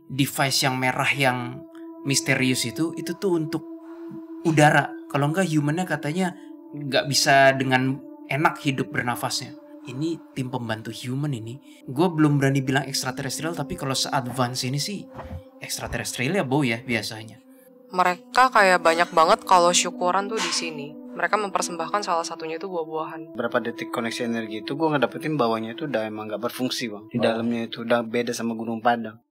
device yang merah yang misterius itu tuh untuk udara. Kalau enggak humannya katanya nggak bisa dengan enak hidup bernafasnya. Ini tim pembantu human ini. Gue belum berani bilang extraterrestrial, tapi kalau se-advance ini sih extraterrestrial ya biasanya. Mereka kayak banyak banget kalau syukuran tuh di sini. Mereka mempersembahkan salah satunya itu buah-buahan. Berapa detik koneksi energi itu gue ngedapetin bawahnya itu udah emang gak berfungsi bang. Di dalamnya itu udah beda sama Gunung Padang.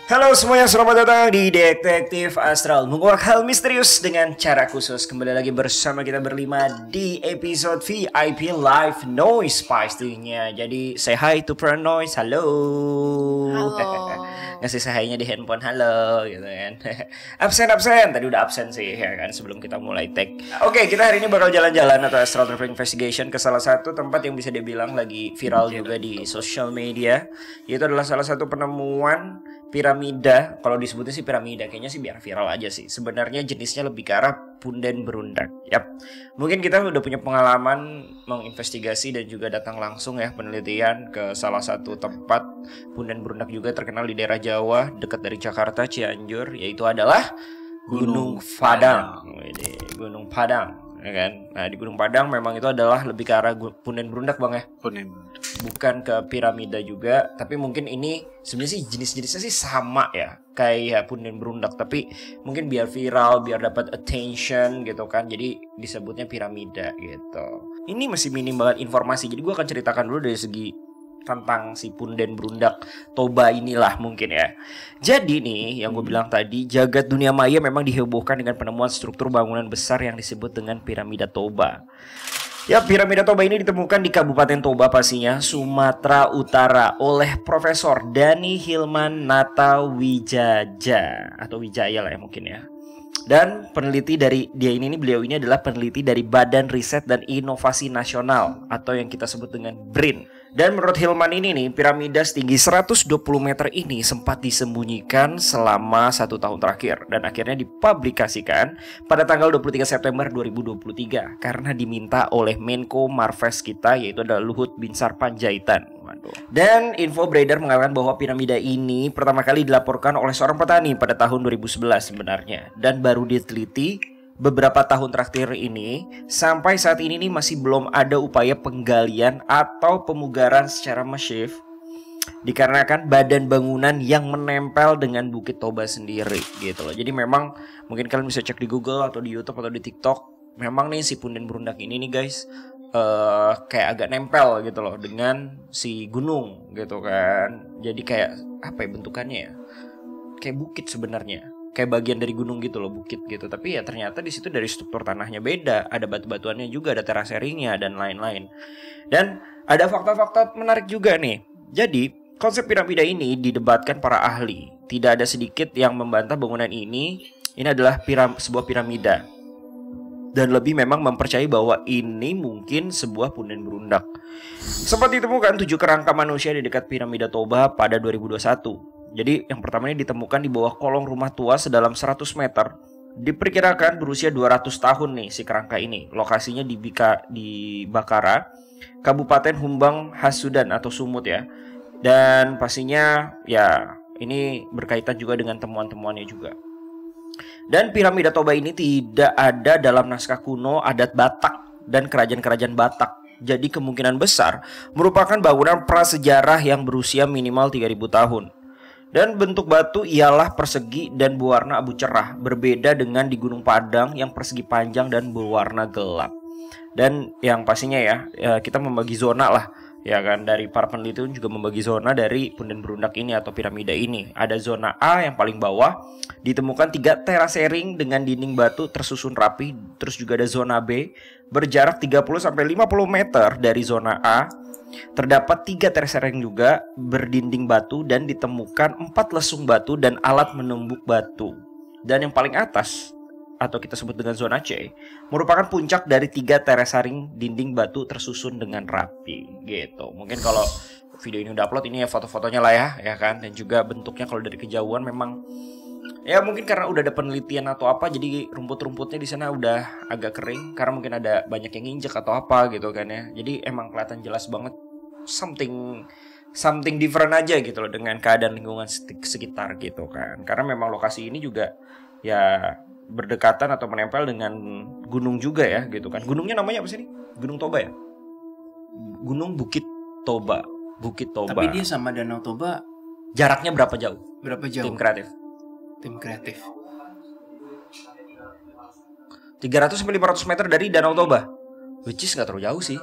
Halo semuanya, selamat datang di Detektif Astral, menguak hal misterius dengan cara khusus. Kembali lagi bersama kita berlima di episode VIP Live Noise pastinya. Jadi say hi to Pro Noise, halo. Ngasih say hi-nya di handphone, halo gitu kan. Absen, tadi udah absen sih ya kan sebelum kita mulai take. Oke, kita hari ini bakal jalan-jalan atau Astral Travel Investigation ke salah satu tempat yang bisa dibilang lagi viral juga di social media. Yaitu adalah salah satu penemuan piramida. Kalau disebutnya sih piramida, kayaknya sih biar viral aja sih. Sebenarnya jenisnya lebih ke arah punden berundak. Yap. Mungkin kita udah punya pengalaman menginvestigasi dan juga datang langsung ya penelitian ke salah satu tempat punden berundak juga terkenal di daerah Jawa, dekat dari Jakarta, Cianjur, yaitu adalah Gunung Padang. Gunung Padang, ya kan? Nah, di Gunung Padang memang itu adalah lebih ke arah punden berundak, Bang ya. Punden berundak. Bukan ke piramida juga, tapi mungkin ini sebenarnya sih jenis-jenisnya sih sama ya, kayak punden berundak, tapi mungkin biar viral, biar dapat attention gitu kan, jadi disebutnya piramida gitu. Ini masih minim banget informasi, jadi gue akan ceritakan dulu dari segi tentang si punden berundak Toba inilah mungkin ya. Jadi nih yang gue bilang tadi, jagat dunia maya memang dihebohkan dengan penemuan struktur bangunan besar yang disebut dengan piramida Toba. Ya, piramida Toba ini ditemukan di Kabupaten Toba pastinya, Sumatera Utara oleh Profesor Dani Hilman Natawijaja atau Wijaya lah ya mungkin ya. Dan peneliti dari beliau ini adalah peneliti dari Badan Riset dan Inovasi Nasional atau yang kita sebut dengan BRIN. Dan menurut Hilman ini nih, piramida setinggi 120 meter ini sempat disembunyikan selama 1 tahun terakhir dan akhirnya dipublikasikan pada tanggal 23 September 2023 karena diminta oleh Menko Marves kita, yaitu adalah Luhut Binsar Panjaitan. Dan info beredar mengatakan bahwa piramida ini pertama kali dilaporkan oleh seorang petani pada tahun 2011 sebenarnya, dan baru diteliti beberapa tahun terakhir ini. Sampai saat ini nih masih belum ada upaya penggalian atau pemugaran secara masif dikarenakan badan bangunan yang menempel dengan Bukit Toba sendiri gitu loh. Jadi memang mungkin kalian bisa cek di Google atau di YouTube atau di TikTok, memang nih si punden berundak ini nih guys kayak agak nempel gitu loh dengan si gunung gitu kan. Jadi kayak apa ya bentukannya ya, kayak bukit sebenarnya, kayak bagian dari gunung gitu loh, bukit gitu. Tapi ya ternyata di situ dari struktur tanahnya beda, ada batu-batuannya juga, ada teraserinya dan lain-lain. Dan ada fakta-fakta menarik juga nih. Jadi konsep piramida ini didebatkan para ahli. Tidak ada sedikit yang membantah bangunan ini adalah sebuah piramida, dan lebih memang mempercayai bahwa ini mungkin sebuah punden berundak. Sempat ditemukan 7 kerangka manusia di dekat piramida Toba pada 2021. Jadi yang pertama ini ditemukan di bawah kolong rumah tua sedalam 100 meter. Diperkirakan berusia 200 tahun nih si kerangka ini. Lokasinya di Bakara, Kabupaten Humbang Hasudan atau Sumut ya. Dan pastinya ya ini berkaitan juga dengan temuan-temuannya juga. Dan piramida Toba ini tidak ada dalam naskah kuno adat Batak dan kerajaan-kerajaan Batak. Jadi kemungkinan besar merupakan bangunan prasejarah yang berusia minimal 3000 tahun. Dan bentuk batu ialah persegi dan berwarna abu cerah, berbeda dengan di Gunung Padang yang persegi panjang dan berwarna gelap. Dan yang pastinya ya kita membagi zona lah, ya kan. Dari para peneliti juga membagi zona dari punden berundak ini atau piramida ini. Ada zona A yang paling bawah, ditemukan 3 terasering dengan dinding batu tersusun rapi. Terus juga ada zona B, berjarak 30-50 meter dari zona A. Terdapat 3 terasering juga berdinding batu dan ditemukan 4 lesung batu dan alat menumbuk batu. Dan yang paling atas atau kita sebut dengan zona C merupakan puncak dari 3 terasering dinding batu tersusun dengan rapi gitu. Mungkin kalau video ini udah upload, ini ya foto-fotonya lah ya kan. Dan juga bentuknya kalau dari kejauhan memang ya mungkin karena udah ada penelitian atau apa, jadi rumput-rumputnya di sana udah agak kering karena mungkin ada banyak yang nginjek atau apa gitu kan ya. Jadi emang kelihatan jelas banget something different aja gitu loh dengan keadaan lingkungan sekitar gitu kan. Karena memang lokasi ini juga ya berdekatan atau menempel dengan gunung juga ya gitu kan. Gunungnya namanya apa sih nih? Gunung Toba ya? Gunung Bukit Toba. Bukit Toba. Tapi dia sama Danau Toba jaraknya berapa jauh? berapa jauh? Tim kreatif. 300-500 meter dari Danau Toba. Which is gak terlalu jauh sih.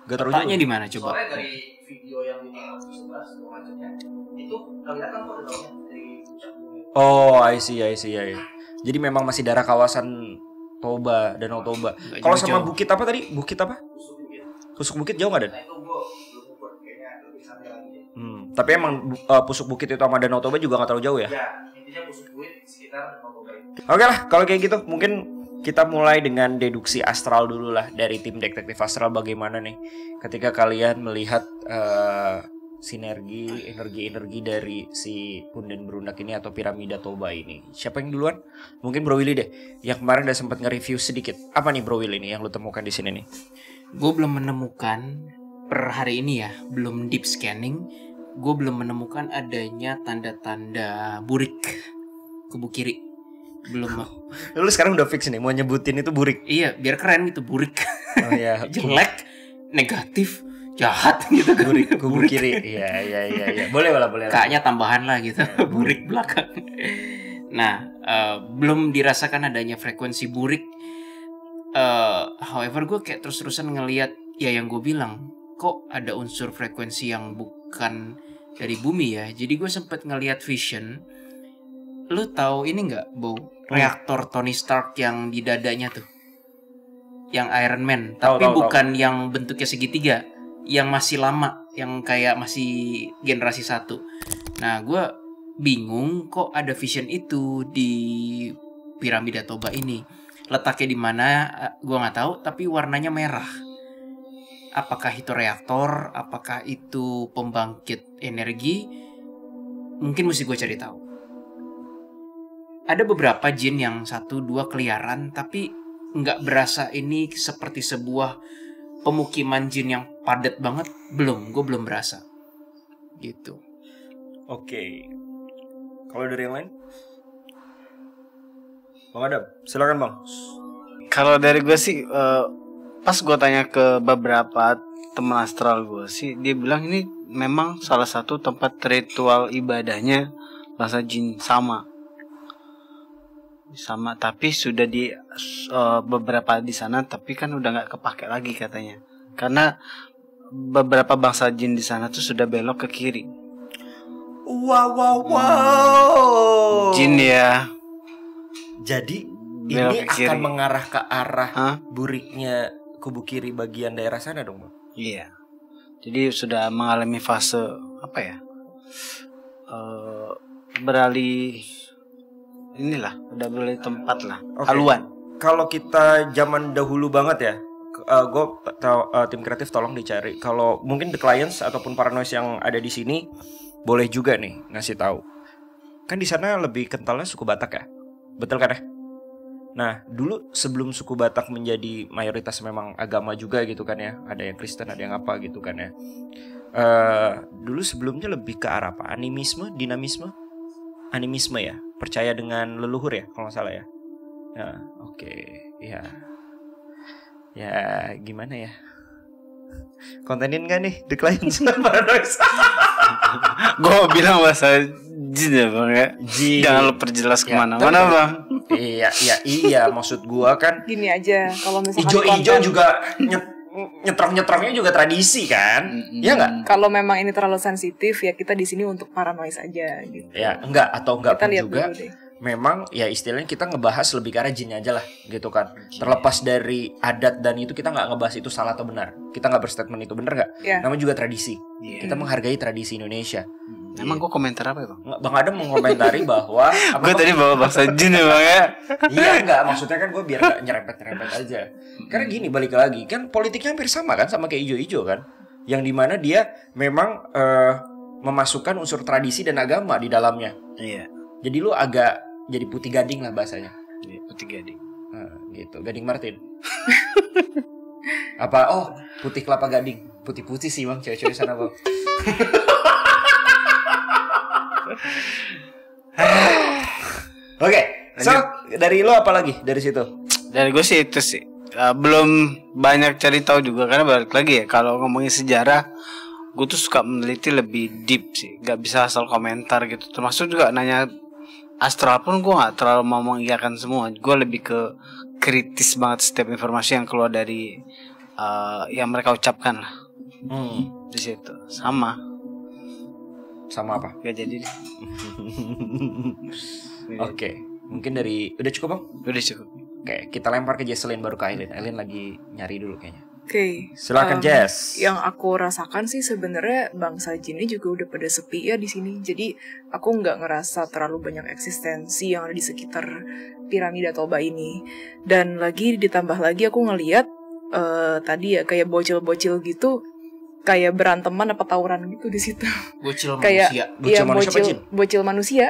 Gak terlalu jauh. Letaknya di mana coba? Soalnya dari video yang 511 macamnya itu kelihatan kok danaunya dari puncak gunung. Oh, I see. Jadi memang masih daerah kawasan Toba, Danau Toba. Kalau sama bukit apa tadi? Bukit apa? Pusuk Bukit jauh nggak, Dan? Nah itu gue belum ukur, kayaknya lebih santai lagi. Tapi emang Pusuk Bukit itu sama Danau Toba juga nggak terlalu jauh ya? Ya, intinya Pusuk Bukit sekitar Danau Toba itu. Oke lah, kalau kayak gitu mungkin kita mulai dengan deduksi astral dulu lah dari tim detektif astral. Bagaimana nih ketika kalian melihat sinergi energi-energi dari si punden berundak ini atau piramida Toba ini. Siapa yang duluan? Mungkin Bro Willy deh. Yang kemarin udah sempat nge-review sedikit. Apa nih Bro Willy nih yang lu temukan di sini nih? Gue belum menemukan per hari ini ya, belum deep scanning. Gue belum menemukan adanya tanda-tanda burik kubu kiri. Belum. Lu sekarang udah fix nih mau nyebutin itu burik. Iya, biar keren gitu, burik. Oh iya. Jelek, negatif, jahat gitu kan. Burik kubu kiri. Iya. Boleh lah. Kayaknya tambahan lah gitu. Burik belakang. Nah, belum dirasakan adanya frekuensi burik. However, gue kayak terus-terusan ngelihat ya yang gue bilang, kok ada unsur frekuensi yang bukan dari bumi ya. Jadi gue sempet ngelihat vision. Lu tahu ini nggak, Bo? Reaktor Tony Stark yang di dadanya tuh, yang Iron Man, tapi bukan yang bentuknya segitiga, yang masih lama, yang kayak masih generasi 1. Nah, gue bingung kok ada vision itu di piramida Toba ini. Letaknya di mana? Gue nggak tahu, tapi warnanya merah. Apakah itu reaktor? Apakah itu pembangkit energi? Mungkin mesti gue cari tahu. Ada beberapa jin yang 1-2 keliaran, tapi nggak berasa ini seperti sebuah pemukiman jin yang padat banget. Gue belum berasa. Gitu. Oke. Kalau dari yang lain? Bang Adam, silakan Bang. Kalau dari gue sih, pas gue tanya ke beberapa teman astral gue sih, dia bilang ini memang salah satu tempat ritual ibadahnya bahasa jin sama, tapi sudah di beberapa di sana, tapi kan udah nggak kepake lagi katanya, karena beberapa bangsa jin di sana tuh sudah belok ke kiri. Wow. Jin ya. Jadi Belok ini ke kiri. akan mengarah ke arah buriknya kubu kiri bagian daerah sana dong Bang? Iya. Jadi sudah mengalami fase apa ya? Beralih inilah, udah beralih tempat lah. Okay. Haluan. Kalau kita zaman dahulu banget ya, gue tim kreatif tolong dicari. Kalau mungkin the clients ataupun paranoid yang ada di sini boleh juga nih ngasih tahu. Kan di sana lebih kentalnya suku Batak ya, betul kan ya? Nah dulu sebelum suku Batak menjadi mayoritas memang agama juga gitu kan ya, ada yang Kristen ada yang apa gitu kan ya. Dulu sebelumnya lebih ke arah apa? Dinamisme ya, percaya dengan leluhur ya kalau nggak salah ya. Ya oke. Ya gimana ya? Kontenin gak nih The Clients Paranoid? Gue mau bilang bahasa jin ya bang ya. Jin. Jangan lu perjelas Ya, kemana-mana tapi- bang. Iya, maksud gua kan Gini aja, kalau misalkan ijo-ijo konten- juga nyetrong-nyetrongnya juga tradisi kan? Iya nggak? kalau memang ini terlalu sensitif ya kita di sini untuk paranoid aja gitu. Ya, enggak atau enggak Kita pun lihat juga. dulu deh. Memang ya istilahnya kita ngebahas lebih ke arah jinnya aja lah gitu kan. Terlepas dari adat dan itu kita nggak ngebahas itu salah atau benar. Kita nggak berstatement itu benar nggak? Ya. Namanya juga tradisi. Iya. Kita menghargai tradisi Indonesia. Emang gue komentar apa ya bang? Nggak, Bang Adam mengomentari bahwa Gue tadi bawa bahasa jin ya bang ya. Iya enggak, maksudnya kan gue biar gak nyerempet-nyerempet aja. Karena gini, balik lagi kan politiknya hampir sama kan sama kayak ijo-ijo kan, yang dimana dia memang memasukkan unsur tradisi dan agama di dalamnya. Iya. Jadi lu agak jadi putih gading lah bahasanya. Putih gading. Gitu, Gading Martin. Apa? Oh, putih kelapa gading. Putih-putih sih bang, cewek-cewek sana bang. Oke, so dari lo apa lagi dari situ? Dari gue sih itu sih. Belum banyak cari tahu juga karena balik lagi ya kalau ngomongin sejarah, gue tuh suka meneliti lebih deep sih. Gak bisa asal komentar gitu. Termasuk juga nanya astral pun gue gak terlalu mau mengiyakan semua. Gue lebih ke kritis banget setiap informasi yang keluar dari yang mereka ucapkan lah. Di situ sama Sama apa? gak jadi deh. Oke, mungkin dari udah cukup bang? Udah cukup. Oke, kita lempar ke Jesselyn baru ke Aileen. Aileen lagi nyari dulu kayaknya. Oke. Silakan Jess. Yang aku rasakan sih sebenarnya bangsa jinnya juga udah pada sepi ya di sini. Jadi aku nggak ngerasa terlalu banyak eksistensi yang ada di sekitar piramida Toba ini. Dan lagi ditambah lagi aku ngeliat tadi ya kayak bocil-bocil gitu, kayak beranteman apa tawuran gitu di situ. Bocil Kayak manusia. Bocil manusia apa jin? bocil manusia.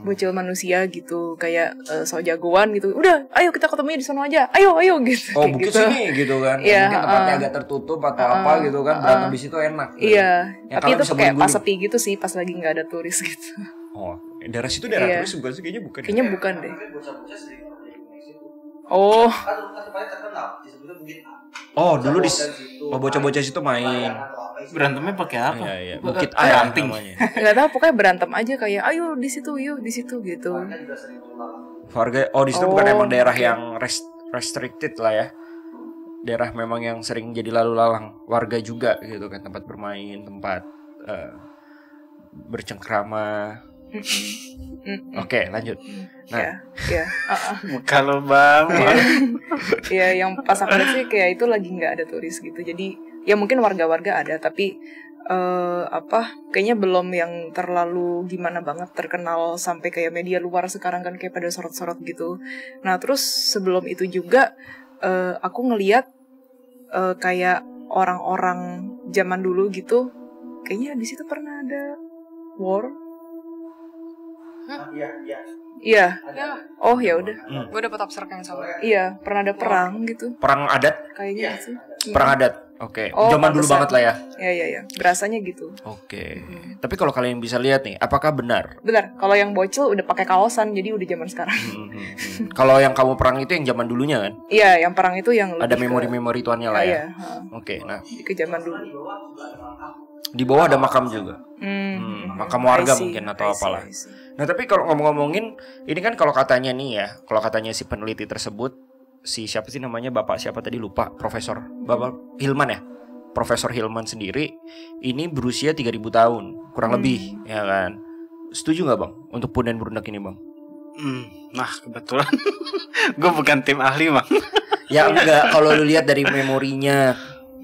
Bocil manusia gitu, kayak so jagoan gitu. Udah, ayo kita ketemunya di sana aja. Ayo gitu. Oh, kayak bukit gitu. sini gitu kan. Iya, Mungkin tempatnya agak tertutup atau apa gitu kan. Berantem di situ enak. Iya, Ya, tapi kalau itu bisa kayak pas guling-guling. sepi gitu sih, pas lagi nggak ada turis gitu. Oh, daerah situ daerah Iya. turis bukan sih? Kayaknya bukan. Kayaknya bukan deh. Bocah-bocah sering pakai di situ. Oh, Kan tempatnya terkenal disebutnya Bukit A. Oh, dulu di situ. bocah-bocah situ main. Berantemnya pakai apa? Iya, iya. Pakai Bukit Air ranting. namanya. nggak tahu pokoknya berantem aja kayak, ayo di situ, yuk di situ gitu. Warga juga sering tulang. Warga di situ bukan Oh, emang daerah oke. yang restricted lah ya. Daerah memang yang sering jadi lalu lalang warga juga gitu kan, tempat bermain, tempat bercengkrama. Oke, lanjut. Nah, Ya, Kalau bang, ya yang pas aku lihat sih kayak itu lagi nggak ada turis gitu. Jadi ya mungkin warga-warga ada, tapi kayaknya belum yang terlalu gimana banget terkenal sampai kayak media luar sekarang kan kayak pada sorot-sorot gitu. Nah terus sebelum itu juga aku ngeliat kayak orang-orang zaman dulu gitu, kayaknya di situ pernah ada war. Iya. Iya. Ya. Oh ya udah. Gue dapet abstrak yang sama. Soalnya Iya, pernah ada perang gitu. perang adat, Kayaknya sih. perang adat. Oke, Oh, zaman dulu pantesan. banget lah ya. Ya. Berasanya gitu. Oke. Tapi kalau kalian bisa lihat nih, apakah benar? Bentar, kalau yang bocil udah pakai kaosan, jadi udah zaman sekarang. Kalau yang kamu perang itu yang zaman dulunya kan? Iya, yang perang itu yang Ada lebih ke- memori-memori tuannya lah ya. Iya, ha, Oke, nah lebih ke zaman dulu. di bawah ada makam juga. Makam warga I see, mungkin atau I see, apalah. I see. Nah tapi kalau ngomong-ngomongin, ini kan kalau katanya nih ya, kalau katanya si peneliti tersebut, si siapa sih namanya, bapak siapa tadi lupa, Profesor Bapak Hilman ya, Profesor Hilman sendiri, ini berusia 3.000 tahun kurang lebih, ya kan? Setuju nggak bang untuk Punden Brundak ini bang? nah kebetulan gue bukan tim ahli bang. Ya enggak, kalau lu lihat dari memorinya,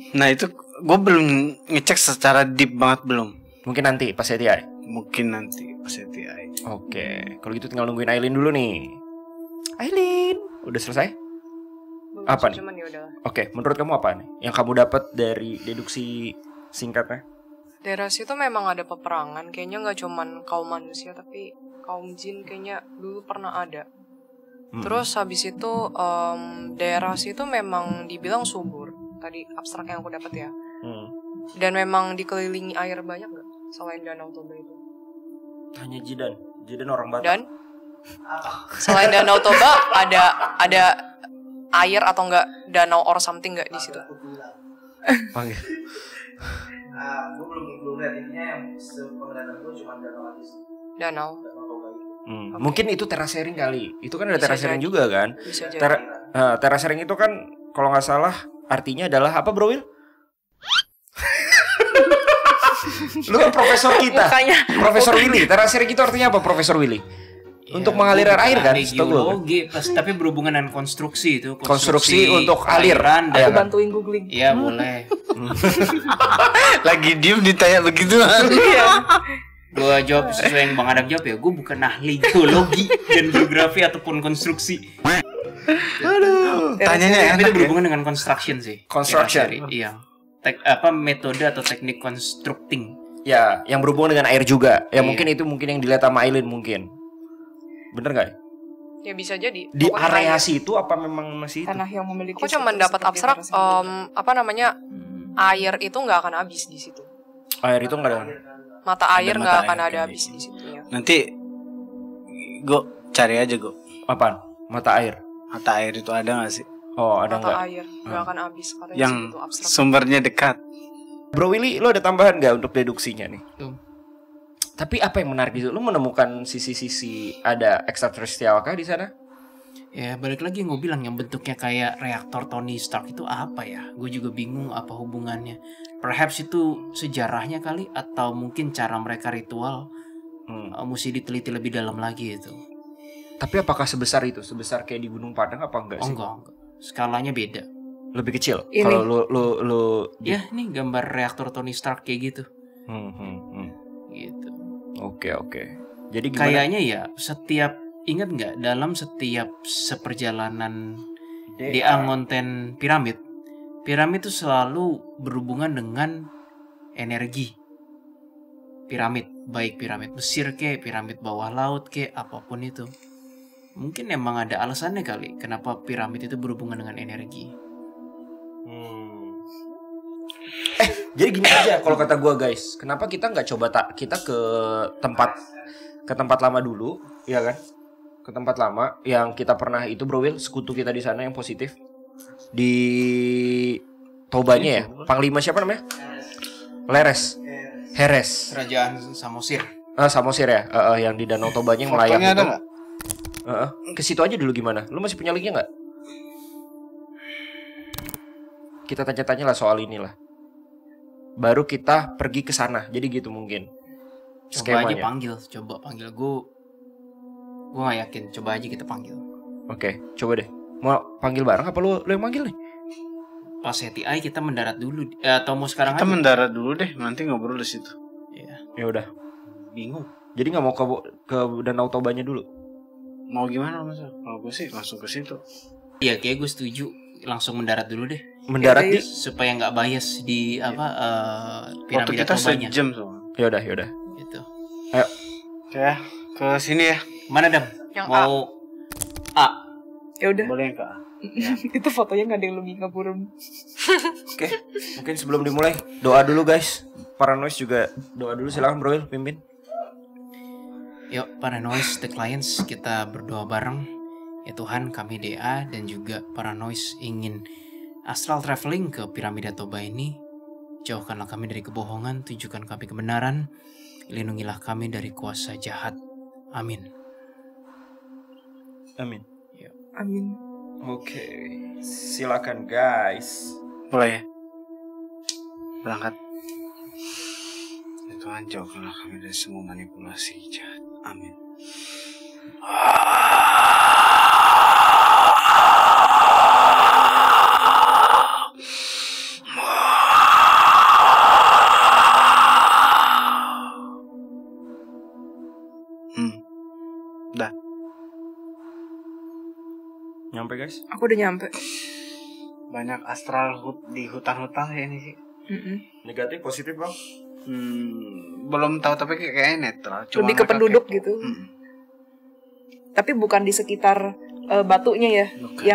Nah itu gue belum ngecek secara deep banget belum. mungkin nanti pas STI. Mungkin nanti pas STI. Oke, kalau gitu tinggal nungguin Aileen dulu nih. Aileen, udah selesai? Apa nih? Cuman ya udahlah. Oke, menurut kamu apa nih yang kamu dapat dari deduksi singkatnya? Daerah situ memang ada peperangan, kayaknya nggak cuman kaum manusia tapi kaum jin kayaknya dulu pernah ada. Terus habis itu daerah situ memang dibilang subur. Tadi abstrak yang aku dapat ya. Dan memang dikelilingi air banyak nggak selain Danau Toba itu? Hanya Jidan orang Batak. Dan selain Danau Toba ada air atau enggak danau or something nggak di situ? Panggil. gue belum lihat intinya yang sepenglihatan gue cuma danau habis. Danau. Danau Toba itu. Mungkin itu terasering kali. Itu kan ada Bisa terasering jadi. juga kan. Bisa jadi. Terasering itu kan kalau nggak salah artinya adalah apa, Bro Will? Lu kan profesor kita. Mukanya. Profesor Willy. Terasering itu artinya apa, Profesor Willy? Untuk mengalir air kan? Setahu gua. Geologi, tapi berhubungan dengan konstruksi itu. Konstruksi untuk alir. aliran Aku dan bantuin googling. ya boleh. Lagi diem ditanya begituan. Iya. Gua jawab sesuai yang Bang Adam jawab ya. Gue bukan ahli geologi dan geografi ataupun konstruksi. Tanyanya Tapi enak itu ya. berhubungan dengan construction sih. Construction. Iya. Metode atau teknik constructing. Ya, yang berhubungan dengan air juga. Ya Iya. mungkin itu yang dilihat sama Aileen mungkin. Bener gak? Ya bisa jadi. Di Pokoknya area air. situ apa memang masih itu? Tanah yang memiliki. Aku cuma struktur dapat seperti abstrak tanah sebelumnya. apa namanya air itu nggak akan habis di situ. Air itu enggak ada. Mata air mata nggak air, akan ada oke. habis di situ ya. Nanti gue cari aja gue. Apaan? Mata air. Mata air itu ada gak sih? Oh, ada Mata enggak? air nggak akan habis katanya Yang segitu abstrak. sumbernya dekat. Bro Willy, lo ada tambahan nggak untuk deduksinya nih? Tuh. Tapi apa yang menarik itu? Lo menemukan sisi-sisi ada ekstraterestrial kah di sana? Ya balik lagi yang gue bilang yang bentuknya kayak reaktor Tony Stark itu apa ya? Gue juga bingung apa hubungannya. Perhaps itu sejarahnya kali atau mungkin cara mereka ritual mesti diteliti lebih dalam lagi itu. Tapi apakah sebesar itu? Sebesar kayak di Gunung Padang apa enggak Oh sih? enggak. Skalanya beda. Lebih kecil. Ini. Kalau lo Ya nih gambar reaktor Tony Stark kayak gitu. Gitu. Oke. Jadi gimana? Kayaknya ya ingat nggak dalam setiap seperjalanan di Angonten piramid itu selalu berhubungan dengan energi piramid, baik piramid Mesir ke piramid bawah laut ke apapun itu. Mungkin emang ada alasannya kali kenapa piramid itu berhubungan dengan energi. Jadi gini aja kalau kata gua guys, kenapa kita nggak coba kita ke tempat lama dulu, ya kan? Ke tempat lama yang kita pernah itu, Bro Will, sekutu kita di sana yang positif di Tobanya ya. Panglima siapa namanya? Heres. Kerajaan Samosir. Samosir ya, yang di Danau Tobanya yang melayang Fotonya ada itu. nggak? Ke situ aja dulu gimana? Lu masih punya linknya nggak? Kita tanya-tanya lah soal inilah. Baru kita pergi ke sana. Jadi gitu mungkin. Coba aja Skemanya. coba panggil gue nggak yakin. Coba aja kita panggil. Oke, coba deh. Mau panggil bareng apa lu yang manggil nih? Pas HTI kita mendarat dulu atau mau sekarang Kita aja? mendarat dulu deh, nanti ngobrol di situ. Iya. Ya udah. Bingung. Jadi nggak mau ke Danau Tobanya dulu. Mau gimana Mas? Kalau gue sih langsung ke situ. Iya, kayak gue setuju langsung mendarat dulu deh Mendarat di. supaya nggak bias di Waktu piramida kita Tobanya sejam soalnya. Ya udah. gitu. Ayo. Ya, ke sini ya. Mana Dam? Yang Mau A. Ya udah. Boleh Kak? Itu fotonya nggak ada yang lebih ngeburem. Oke. Mungkin sebelum dimulai doa dulu guys. Paranoid juga doa dulu, silakan Bro Will, pimpin. Yuk para noise the clients, kita berdoa bareng. Ya Tuhan, kami DA dan juga para noise ingin astral traveling ke piramida Toba ini. Jauhkanlah kami dari kebohongan, tunjukkan kami kebenaran, lindungilah kami dari kuasa jahat. Amin. Amin. Amin. Oke. Silakan guys. Boleh ya? Berangkat. Ya Tuhan, jauhkanlah kami dari semua manipulasi jahat. Amin. Dah. Nyampe guys. Aku udah nyampe. Banyak astral di hutan-hutan ya ini sih. Negatif, positif bang? Belum tahu tapi kayaknya netral. Cuma Lebih ke mereka penduduk kepo. gitu. Tapi bukan di sekitar batunya ya. Bukan.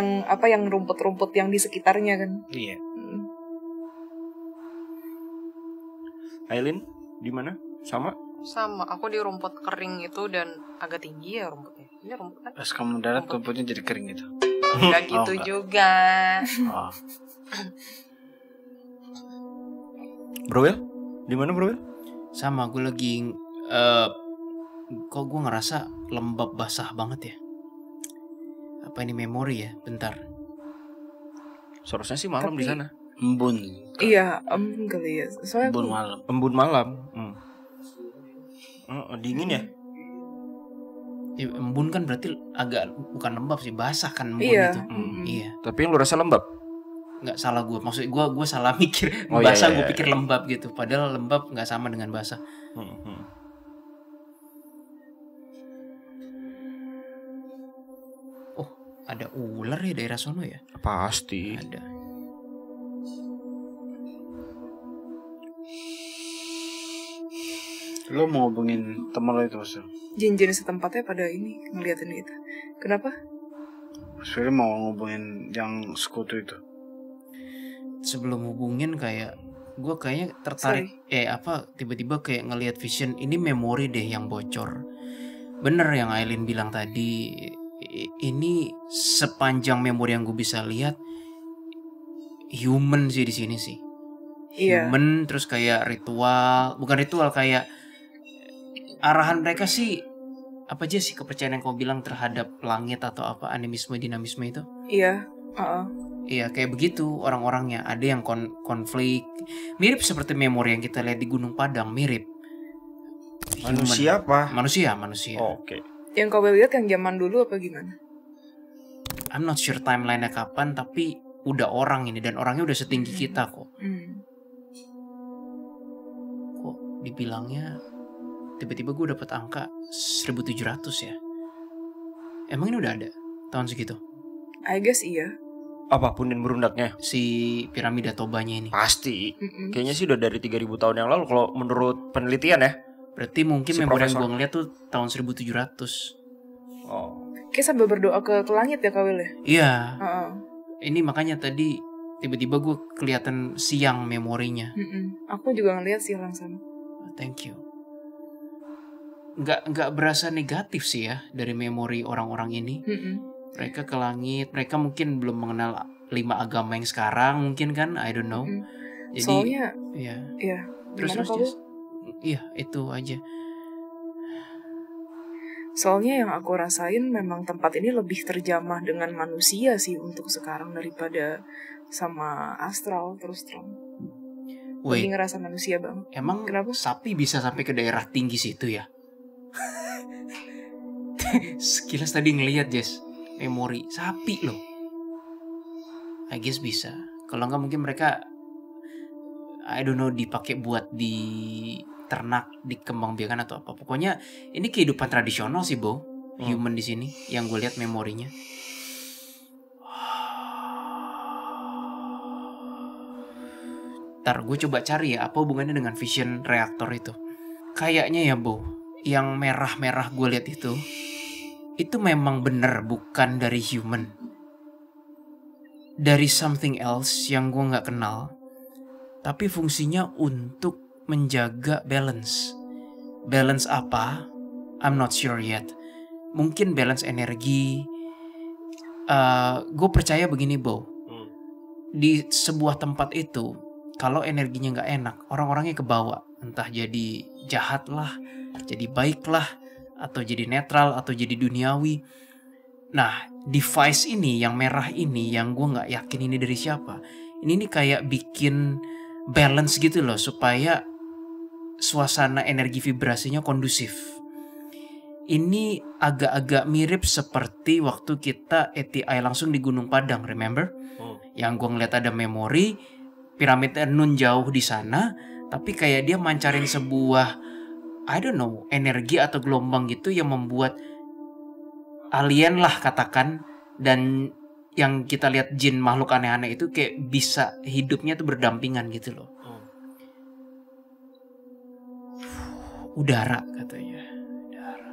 Yang rumput-rumput yang di sekitarnya kan. Iya. Aileen di mana? Sama? sama. Aku di rumput kering itu dan agak tinggi ya rumputnya. Ini rumput kan? Pas kamu darat rumputnya jadi kering gitu. Enggak gitu enggak. juga. Oh. Bro Will? Di mana bro? Sama gue lagi kok gue ngerasa lembab basah banget ya. Apa ini memori ya? Bentar. Seharusnya sih malam di Tapi- sana. Embun. Iya, kali ya. Soalnya Embun aku, malam. Embun malam. Dingin ya? Ya, embun kan berarti agak bukan lembab sih, basah kan embun Iya. itu. Iya. Tapi yang lu rasa lembab? Nggak salah gue, maksud gue salah mikir. Oh, iya, Basah iya, gue iya. pikir lembab gitu, padahal lembab nggak sama dengan basah. Oh, ada ular ya daerah sono ya? Pasti. Ada. Lo mau hubungin teman lo itu maksudnya? jin-jin setempatnya pada ini ngeliatin kita. Kenapa? Sebenernya mau ngubungin yang sekutu itu. Sebelum hubungin kayak gue kayaknya tertarik tiba-tiba kayak ngelihat vision ini memori deh yang bocor. Bener yang Aileen bilang tadi, ini sepanjang memori yang gue bisa lihat human sih di sini sih. Iya. Human terus kayak ritual, bukan ritual, kayak arahan mereka sih apa aja sih kepercayaan yang kau bilang terhadap langit atau apa, animisme dinamisme itu. Iya. Iya kayak begitu orang-orangnya. Ada yang konflik, mirip seperti memori yang kita lihat di Gunung Padang, mirip. Manusia apa? Manusia. Oke. Yang kau lihat yang zaman dulu apa gimana? I'm not sure timeline-nya kapan, tapi udah orang ini dan orangnya udah setinggi kita kok. Kok dibilangnya tiba-tiba gue dapet angka 1700 ya. Emang ini udah ada tahun segitu? I guess iya. Apa punden berundaknya? Si piramida Tobanya ini. Pasti. Mm-mm. Kayaknya sih udah dari 3000 tahun yang lalu kalau menurut penelitian ya. Berarti mungkin Si memori yang profesor. gue ngeliat tuh tahun 1700. Oh. Kayak sambil berdoa ke langit ya Kawil ya? Iya. Heeh. Ini makanya tadi tiba-tiba gue kelihatan siang memorinya. Aku juga ngeliat sih langsung. Thank you. Nggak berasa negatif sih ya dari memori orang-orang ini. Mereka ke langit, mereka mungkin belum mengenal 5 agama yang sekarang mungkin kan, I don't know. Jadi Soalnya, iya. iya. Terus Gimana Kawil? Jess? Iya, itu aja. Soalnya yang aku rasain memang tempat ini lebih terjamah dengan manusia sih untuk sekarang daripada sama astral terus terang. Lebih Wait, ngerasa manusia banget. emang Kenapa? sapi bisa sampai ke daerah tinggi situ ya? Sekilas tadi ngelihat Jess, memori sapi loh. I guess bisa. Kalau nggak mungkin mereka, I don't know, dipakai buat di ternak, dikembangbiakan atau apa. Pokoknya ini kehidupan tradisional sih, Bo. Human di sini yang gue lihat memorinya. Ntar gue coba cari ya apa hubungannya dengan fission reaktor itu. Kayaknya ya, Bo, yang merah-merah gue lihat itu memang bener bukan dari human. Dari something else yang gue nggak kenal. Tapi fungsinya untuk menjaga balance. Balance apa? I'm not sure yet. Mungkin balance energi. Gue percaya begini, Bo. Di sebuah tempat itu, kalau energinya nggak enak, orang-orangnya kebawa. Entah jadi jahat lah, jadi baik lah, atau jadi netral, atau jadi duniawi. Nah, device ini, yang merah ini, yang gue nggak yakin ini dari siapa. Ini kayak bikin balance gitu loh, supaya suasana energi vibrasinya kondusif. Ini agak-agak mirip seperti waktu kita ETI langsung di Gunung Padang, remember? Yang gue ngeliat ada memori, piramid Nun jauh di sana, tapi kayak dia mancarin sebuah, I don't know, energi atau gelombang gitu yang membuat alien lah katakan, dan yang kita lihat jin makhluk aneh-aneh itu kayak bisa hidupnya tuh berdampingan gitu loh. Udara katanya. Udara.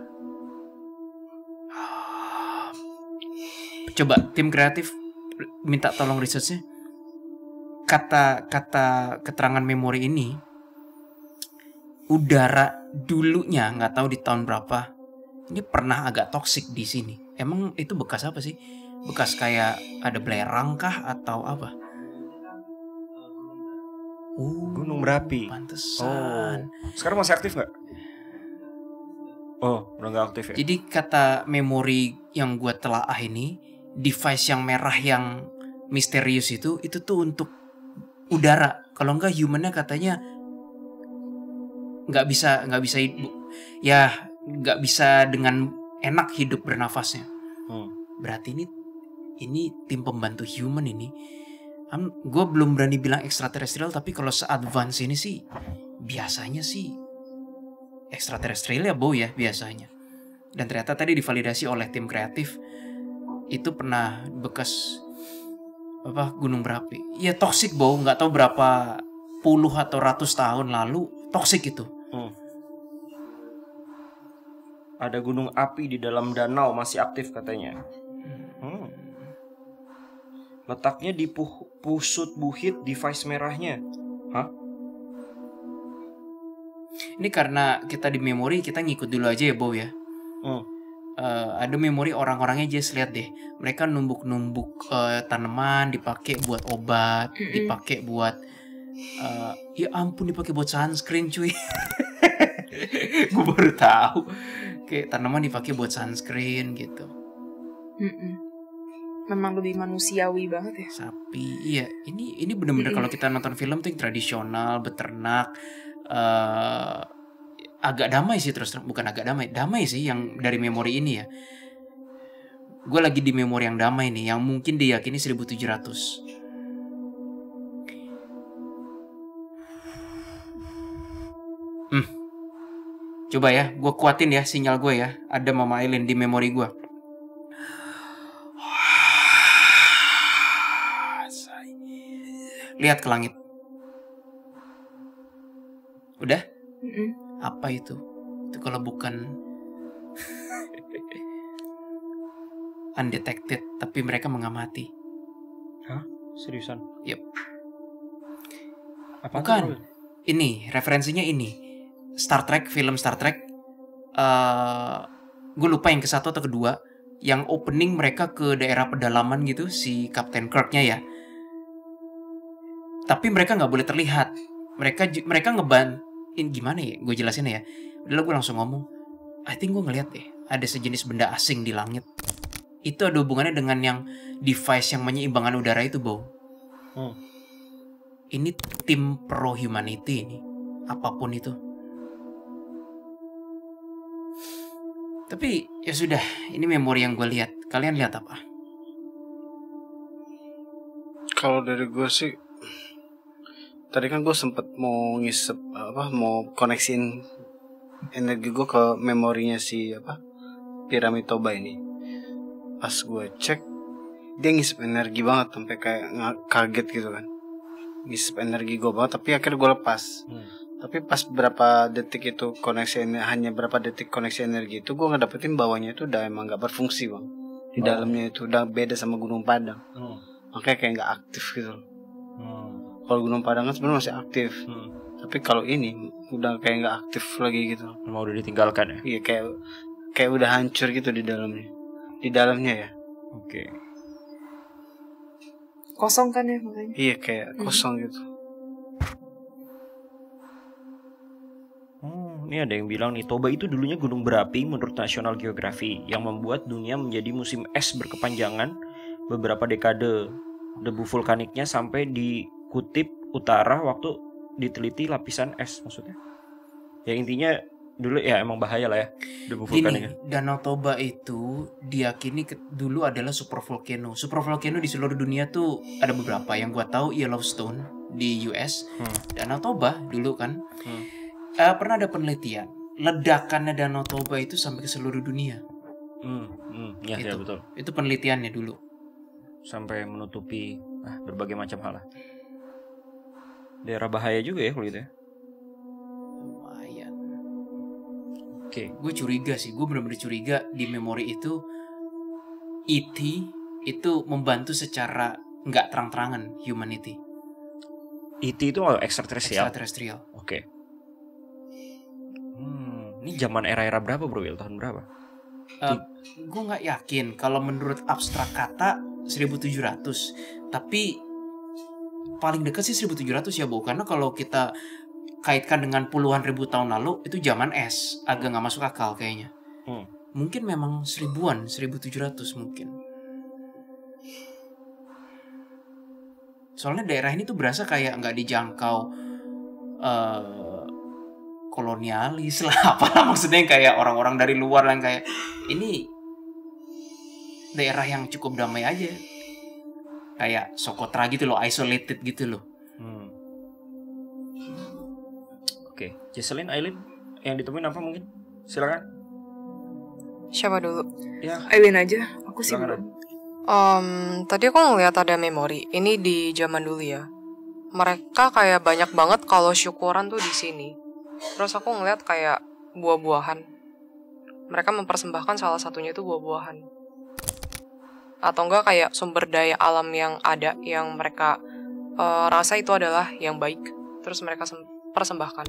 Coba tim kreatif minta tolong researchnya. Kata keterangan memori ini, udara dulunya nggak tahu di tahun berapa ini pernah agak toksik di sini. Emang itu bekas apa sih? Bekas kayak ada belerang kah atau apa? Gunung Merapi. Pantesan. Sekarang masih aktif nggak? Oh, udah nggak aktif ya? Jadi kata memori yang gue telaah ini, device yang merah yang misterius itu tuh untuk udara. Kalau enggak humannya katanya nggak bisa ya nggak bisa dengan enak hidup bernafasnya. Berarti ini tim pembantu human ini. Gue belum berani bilang extraterrestrial, tapi kalau se-advance ini sih biasanya sih extraterrestrial ya Bow ya biasanya. Dan ternyata tadi divalidasi oleh tim kreatif itu pernah bekas gunung berapi. Ya toksik Bow, nggak tahu berapa puluh atau ratus tahun lalu toksik itu. Ada gunung api di dalam danau masih aktif katanya. Letaknya di pusut buhit device merahnya. Hah? Ini karena kita di memori kita ngikut dulu aja ya Bow ya. Ada memori orang-orangnya just lihat deh. Mereka numbuk-numbuk tanaman dipakai buat obat, dipakai buat ya ampun dipakai buat sunscreen cuy. Gue baru tahu. Kayak tanaman dipakai buat sunscreen gitu. Memang lebih manusiawi banget ya. Sapi, iya. Ini bener-bener kalau kita nonton film tuh yang tradisional, beternak, agak damai sih terus, bukan agak damai sih yang dari memori ini ya. Gue lagi di memori yang damai nih, yang mungkin diyakini 1700. Coba ya, gue kuatin ya sinyal gue ya. Ada Mama Eileen di memori gue. Lihat ke langit. Udah? Apa itu? Itu kalau bukan undetected, tapi mereka mengamati. Hah? Seriusan? Yep. Apa Bukan. itu? Ini, referensinya ini. Star Trek, film Star Trek. Gue lupa yang ke satu atau kedua. Yang opening mereka ke daerah pedalaman gitu, si Captain Kirk-nya ya. Tapi mereka nggak boleh terlihat. Mereka gimana ya? Gue jelasin ya. Udah gue langsung ngomong. I think gue ngeliat deh. Ada sejenis benda asing di langit. Itu ada hubungannya dengan yang device yang menyeimbangkan udara itu, Bow. Ini tim pro humanity ini. Apapun itu. Tapi ya sudah. Ini memori yang gue lihat. Kalian lihat apa? Kalau dari gue sih, tadi kan gue sempet mau ngisep mau koneksiin energi gue ke memorinya si piramid Toba ini. Pas gue cek, dia ngisep energi banget sampai kayak kaget gitu kan. Ngisep energi gue banget, tapi akhirnya gue lepas. Tapi pas berapa detik itu hanya berapa detik koneksi energi itu, gue ngedapetin bawahnya itu udah emang gak berfungsi bang. Di dalamnya itu udah beda sama Gunung Padang. Makanya kayak gak aktif gitu. Kalau Gunung Padang kan sebenarnya masih aktif. Tapi kalau ini udah kayak nggak aktif lagi gitu. Mau udah ditinggalkan ya? Iya, kayak udah hancur gitu di dalamnya. Di dalamnya ya. Oke. Kosong kan ya makanya. Iya, kayak kosong gitu. Ini ada yang bilang nih, Toba itu dulunya gunung berapi menurut National Geography yang membuat dunia menjadi musim es berkepanjangan beberapa dekade. Debu vulkaniknya sampai di kutub utara waktu diteliti lapisan es maksudnya. Ya intinya dulu ya emang bahaya lah ya debu vulkanik. Danau Toba itu diyakini dulu adalah supervolcano. Supervolcano di seluruh dunia tuh ada beberapa. Yang gua tahu Yellowstone di US, Danau Toba dulu kan. Pernah ada penelitian ledakannya Danau Toba itu sampai ke seluruh dunia. Ya betul. Itu penelitiannya dulu. Sampai menutupi berbagai macam hal lah. Daerah bahaya juga ya kalau gitu ya. Lumayan. Oke. Gue curiga sih, gue benar-benar curiga di memori itu E.T. itu membantu secara nggak terang-terangan humanity. E.T. itu extraterrestrial. Extraterrestrial. Oke. Ini zaman era-era berapa bro? Tahun berapa? Gue nggak yakin kalau menurut abstrak kata 1700, tapi paling dekat sih 1700 ya, Bu. Karena kalau kita kaitkan dengan puluhan ribu tahun lalu, itu zaman es. Agak nggak masuk akal kayaknya. Mungkin memang 1000-an, 1700 mungkin. Soalnya daerah ini tuh berasa kayak nggak dijangkau kolonialis lah, apa maksudnya kayak orang-orang dari luar yang kayak ini daerah yang cukup damai aja. Kayak Socotra gitu loh, isolated gitu loh. Oke, Jesselyn, Aileen, yang ditemuin apa mungkin? Silakan. Siapa dulu? Ya, Aileen aja, aku sih silakan. belum. Tadi aku ngeliat ada memori. Ini di zaman dulu ya. Mereka kayak banyak banget kalau syukuran tuh di sini. Terus aku ngeliat kayak buah-buahan. Mereka mempersembahkan salah satunya itu buah-buahan. Atau enggak kayak sumber daya alam yang ada yang mereka rasa itu adalah yang baik. Terus mereka persembahkan.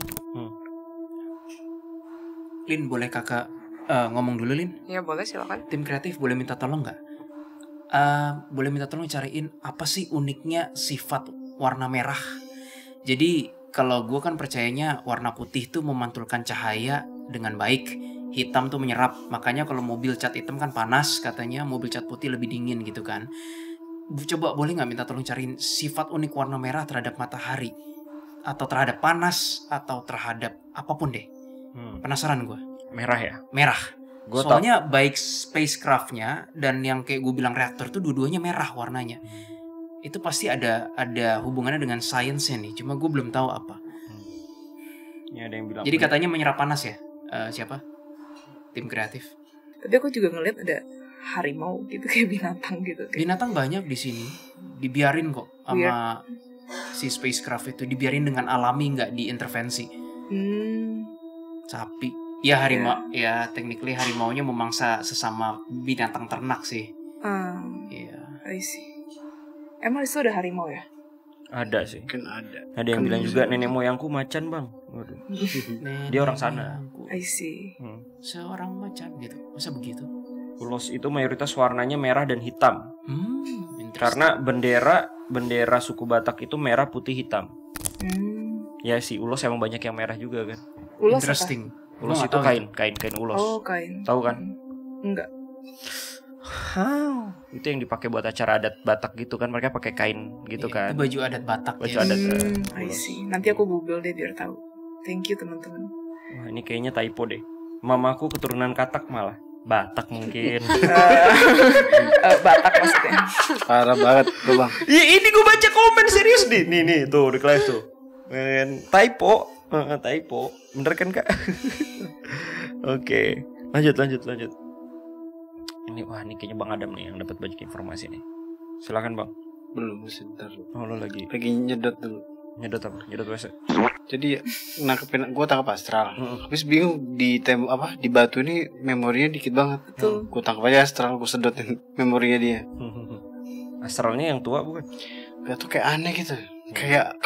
Lin, boleh kakak ngomong dulu, Lin? Ya boleh, silakan. Tim kreatif boleh minta tolong nggak? Boleh minta tolong cariin apa sih uniknya sifat warna merah. Jadi kalau gue kan percayanya warna putih tuh memantulkan cahaya dengan baik, hitam tuh menyerap. Makanya kalau mobil cat hitam kan panas, katanya mobil cat putih lebih dingin gitu kan. Coba boleh nggak minta tolong cariin sifat unik warna merah terhadap matahari, atau terhadap panas, atau terhadap apapun deh. Penasaran gue. Merah ya? Merah. Gua Soalnya baik spacecraftnya dan yang kayak gue bilang reaktor tuh dua-duanya merah warnanya. Itu pasti ada hubungannya dengan sainsnya nih. Cuma gue belum tahu apa. Ya, ada yang bilang. Jadi katanya menyerap panas ya. Siapa? Tim kreatif. Tapi aku juga ngeliat ada harimau gitu, kayak binatang gitu. Kayak Binatang banyak di sini. Dibiarin kok sama si spacecraft itu. Dibiarin dengan alami, nggak diintervensi. Sapi. Ya harimau. Ya technically harimaunya memangsa sesama binatang ternak sih. Iya. I see. Emang itu ada harimau ya? Ada sih. Mungkin ada. Ada yang bilang juga nenek moyangku macan, Bang. Waduh. Dia orang sana. I see. Seorang macan gitu. Masa begitu? Ulos itu mayoritas warnanya merah dan hitam. Interesting. Karena bendera suku Batak itu merah, putih, hitam. Ya si ulos emang banyak yang merah juga kan. Ulos Interesting. Ulos Gua itu nggak tahu kain ulos. Oh, kain. Tahu kan? Enggak. Itu yang dipakai buat acara adat Batak gitu kan, mereka pakai kain gitu Iya, kan. itu baju adat Batak. Baju ya. adat. I see. Nanti aku Google deh biar tahu. Thank you teman-teman. Wah, ini kayaknya typo deh. Mamaku keturunan Katak malah. Batak mungkin. Batak maksudnya. Parah banget tuh, Bang. Ya ini gue baca komen serius nih. Nih tuh di kelas tuh. Typo. Typo. Bener kan, Kak? Oke. Lanjut. Ini kayaknya Bang Adam nih yang dapat banyak informasi nih. Silakan, Bang. Belum, sebentar. Oh, lo lagi Nyedot dulu. nyedot apa? Nyedot WC. Jadi gue tangkap astral. Habis bingung di di batu ini memorinya dikit banget. Betul. Gue tangkap aja astral, gue sedotin memorinya dia. Astralnya yang tua bukan? Gak tuh kayak aneh gitu. Kayak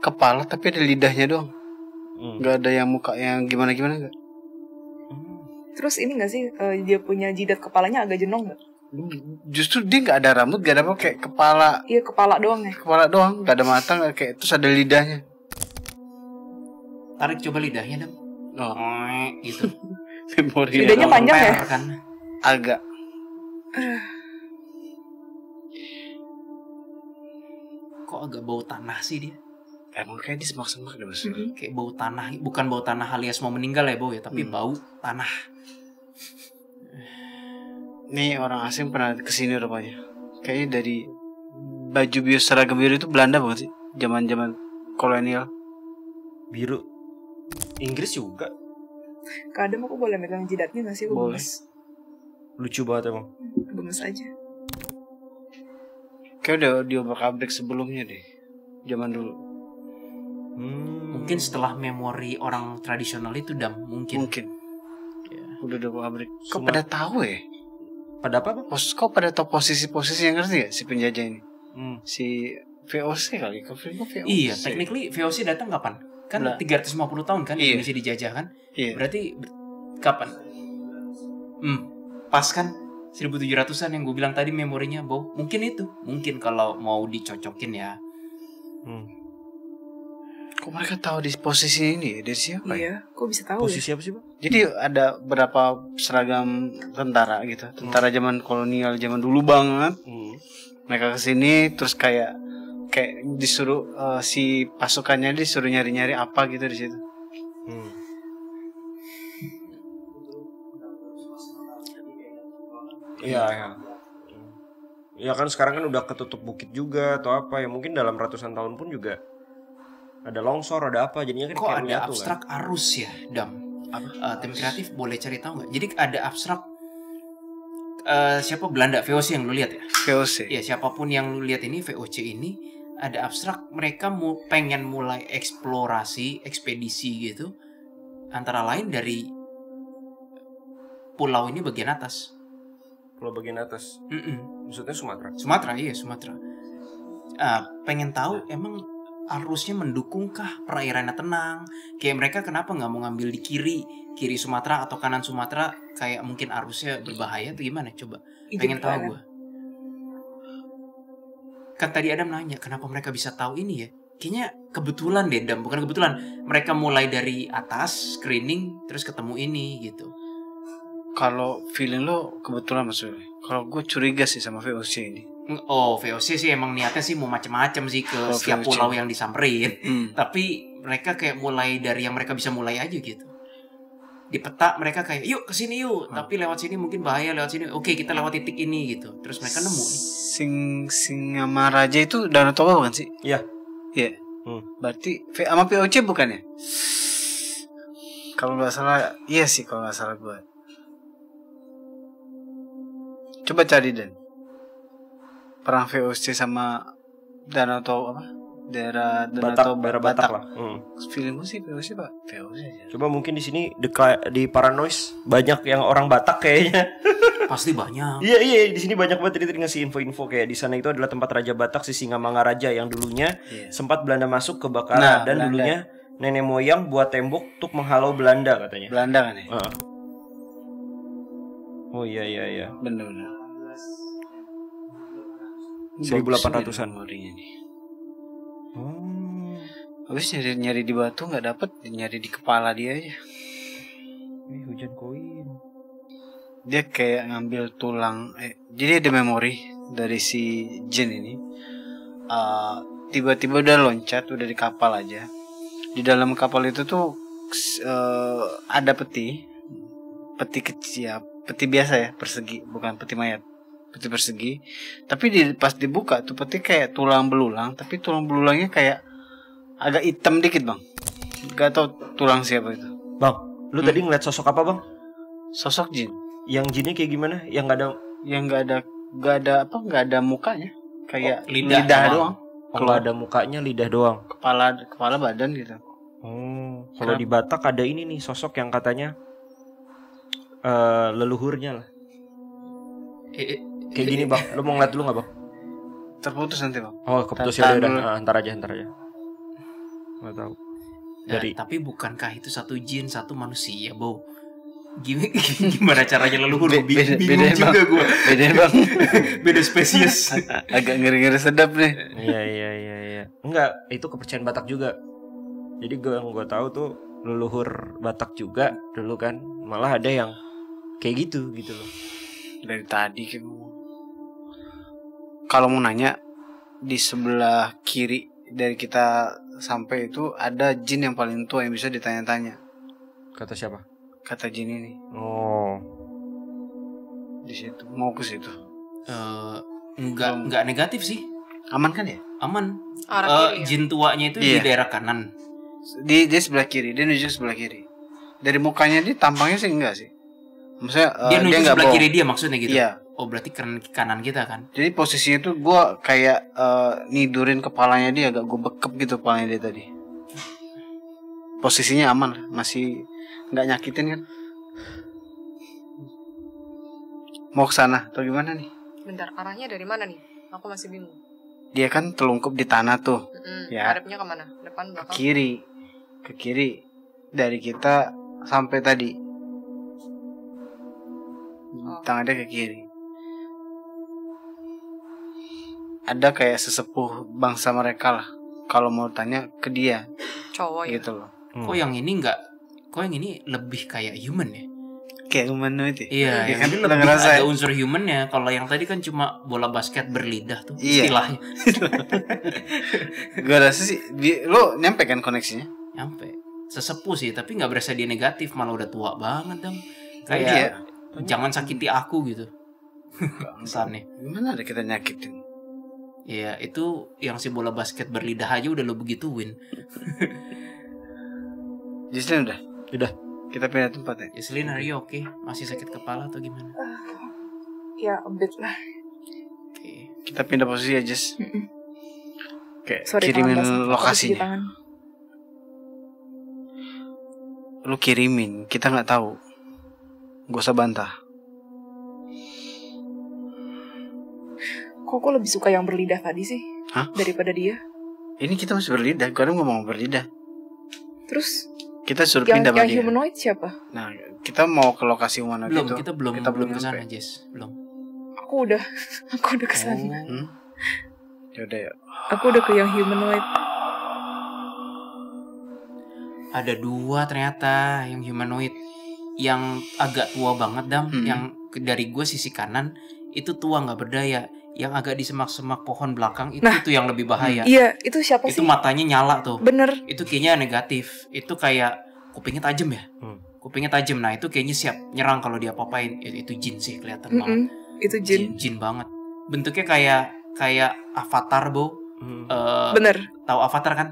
kepala tapi ada lidahnya doang. Gak ada yang muka yang gimana-gimana gak. Terus ini gak sih dia punya jidat kepalanya agak jenong gak? Justru dia gak ada rambut, gak ada apa, kayak kepala. Iya, kepala doang ya. Kepala doang, gak ada mata, gak kayak terus ada lidahnya. Tarik coba lidahnya dong. Oh, Gitu. memori Lidahnya panjang ya? Kan. agak. Kok agak bau tanah sih dia? Emang kayak di semak-semak deh, Mas. Kayak bau tanah, bukan bau tanah alias mau meninggal ya bau ya, tapi bau tanah. Nih orang asing pernah kesini rupanya. Kayaknya dari baju bius seragam biru itu Belanda banget sih. Zaman-zaman kolonial. Biru. Inggris juga. Kadang aku boleh megang jidatnya gak sih? Aku Boleh. gemes. Lucu banget emang. Gemes aja. Kayak udah diobrak-abrik sebelumnya deh. Zaman dulu. Mungkin setelah memori orang tradisional itu mungkin. Ya. Udah diobrak-abrik. Kok Sumat- pada tahu ya? Pada apa, Bang? Kok pada tahu posisi-posisi yang ngerti ya si penjajah ini? Si VOC kali. Kok VOC? Iya, technically VOC datang kapan? Kan Lah. 350 tahun kan Iya. Indonesia dijajah kan? Iya. Berarti kapan? Pas kan 1700-an yang gue bilang tadi memorinya, Bo. Mungkin itu. Mungkin kalau mau dicocokin ya. Kok mereka tahu di posisi ini? Dari siapa ya? Iya, kok bisa tahu Posisi apa sih, Bang? Jadi ada berapa seragam tentara gitu. Tentara zaman kolonial, zaman dulu banget. Mereka kesini terus kayak disuruh si pasukannya disuruh nyari-nyari apa gitu di situ. Iya, ya. Ya kan sekarang kan udah ketutup bukit juga atau apa ya, mungkin dalam ratusan tahun pun juga ada longsor, ada apa, jadinya kan Kok kayak ada menyatu, abstrak arus ya, Dam? Tim kreatif boleh cari tahu nggak? Jadi ada abstrak siapa Belanda VOC yang lu lihat ya? VOC. Ya siapapun yang lu lihat ini VOC ini ada abstrak, mereka pengen mulai eksplorasi, ekspedisi gitu. Antara lain dari pulau ini bagian atas. Pulau bagian atas. Maksudnya Sumatera. Sumatera. Pengen tahu emang arusnya mendukungkah, perairannya tenang. Kayak mereka kenapa nggak mau ngambil di kiri Sumatera atau kanan Sumatera, kayak mungkin arusnya berbahaya atau gimana? Coba pengen tahu gue. Kan tadi Adam nanya kenapa mereka bisa tahu ini ya. Kayaknya kebetulan deh, Dam. Bukan kebetulan, mereka mulai dari atas screening terus ketemu ini gitu. Kalau feeling lo kebetulan maksudnya. Kalau gue curiga sih sama VOC ini. Oh, VOC sih emang niatnya sih mau macem-macem sih ke setiap VOC. pulau yang disamperin. Tapi mereka kayak mulai dari yang mereka bisa mulai aja gitu. Di peta mereka kayak yuk kesini yuk. Tapi lewat sini mungkin bahaya, lewat sini. Oke, kita lewat titik ini gitu. Terus mereka nemu nih. Singamaraja itu Danau Toba bukan sih? Iya. Iya. Berarti sama VOC bukan ya? Kalau nggak salah, iya sih kalau nggak salah gue. Coba cari Dan. Perang VOC sama Danau Toba apa? Daerah Danau Toba, daerah Batak lah. Feeling gue sih VOC Pak. VOC aja. Coba mungkin di sini di Paranoise banyak yang orang Batak kayaknya. Pasti banyak. Iya, di sini banyak banget jadi ngasih info-info kayak di sana itu adalah tempat Raja Batak si Singamangaraja yang dulunya sempat Belanda masuk ke Bakara dan Belanda. Dulunya nenek moyang buat tembok untuk menghalau Belanda katanya. Belanda kan ya? Oh iya. Bener-bener. 1800-an memorinya nih. Habis nyari di batu nggak dapet, nyari di kepala dia aja. Hujan koin. Dia kayak ngambil tulang. Jadi ada memori dari si Jin ini. Tiba-tiba udah loncat, udah di kapal aja. Di dalam kapal itu tuh ada peti kecil ya, peti biasa ya, persegi, bukan peti mayat. Peti persegi, tapi pas dibuka tuh peti kayak tulang belulang, tapi tulang belulangnya kayak agak hitam dikit Bang. Gak tau tulang siapa itu. Bang, lu tadi ngeliat sosok apa Bang? Sosok Jin. Yang jinnya kayak gimana? Yang nggak ada mukanya, kayak lidah doang. Kalau ada mukanya lidah doang. Kepala badan gitu. Kalau di Batak ada ini nih sosok yang katanya leluhurnya lah. Kayak gini Bang, lu mau ngeliat dulu nggak Bang? Terputus nanti Bang. Oh keputus ya udah, ntar aja. Nggak tahu. Tapi bukankah itu satu jin, satu manusia, Bo? Gimana caranya leluhur? Bingung juga gue. Beda Bang. Beda spesies. Agak ngeri-ngeri sedap nih. Iya. Enggak, itu kepercayaan Batak juga. Jadi gue tahu tuh leluhur Batak juga dulu kan, malah ada yang kayak gitu loh. Dari tadi kayak ngomong. Kalau mau nanya, di sebelah kiri dari kita sampai itu ada jin yang paling tua yang bisa ditanya-tanya. Kata siapa? Kata jin ini. Oh. Di situ, mau ke situ. Enggak negatif sih. Aman kan ya? Aman. Arah kiri ya? Jin tuanya itu di daerah kanan. Dia sebelah kiri, dia nunjuk sebelah kiri. Dari mukanya dia tampangnya sih enggak sih. Maksudnya dia nunjuk dia sebelah kiri dia maksudnya gitu. Iya. Oh berarti kanan kita kan. Jadi posisinya tuh gue kayak nidurin kepalanya dia, agak gue bekep gitu kepalanya dia tadi. Posisinya aman, masih nggak nyakitin kan? Mau ke sana atau gimana nih? Bentar, arahnya dari mana nih? Aku masih bingung. Dia kan telungkup di tanah tuh. Ya. Hadapnya kemana? Depan, belakang? Ke kiri dari kita sampai tadi. Tangan dia ke kiri. Ada kayak sesepuh bangsa mereka lah, kalau mau tanya ke dia Cowok ya. gitu loh. Kok yang ini nggak? Kok yang ini lebih kayak human ya? Kayak humanoid ya. Iya, Ya yang kan, ini lo lebih ngerasa ada ya? unsur humannya. Kalau yang tadi kan cuma bola basket berlidah tuh Iya. istilahnya. Gue rasa sih lo nyampe kan koneksinya. Nyampe. Sesepuh sih, tapi nggak berasa dia negatif, malah udah tua banget dong. Kayak Iya. jangan sakiti aku gitu. Kesannya. Gimana ada kita nyakitin? Iya, itu yang si bola basket berlidah aja udah lo begituin. Jislin udah. Udah. Kita pindah tempat ya. Yaslin, are you okay? Masih sakit kepala atau gimana? Ya a bit lah. Oke. Kita pindah posisi aja. Jess. Kayak Sorry, kirimin tangan basah. Aku cuci lokasinya. tangan. Lu kirimin, kita nggak tahu. Gak usah bantah. Kok lebih suka yang berlidah tadi sih? Hah? Daripada dia. Ini kita masih berlidah. Gue ngomong berlidah. Terus Kita suruh yang pindah sama dia. humanoid siapa? Nah, kita mau ke lokasi humanoid Belum, itu. kita belum ke sana, nyampe. Jess. Belum. Aku udah kesana. Hmm? Yaudah ya. Aku udah ke yang humanoid. Ada dua ternyata yang humanoid. Yang agak tua banget, Dam. Yang dari gue sisi kanan itu tua nggak berdaya. Yang agak di semak-semak pohon belakang itu tuh yang lebih bahaya. Iya, itu siapa Itu sih? matanya nyala tuh. Bener. Itu kayaknya negatif. Itu kayak kupingnya tajam ya. Kupingnya tajam. Nah itu kayaknya siap nyerang kalau dia apa-apain. Itu jin sih kelihatan banget. Itu jin. Jin banget. Bentuknya kayak Avatar, Bo. Bener. Tahu Avatar kan?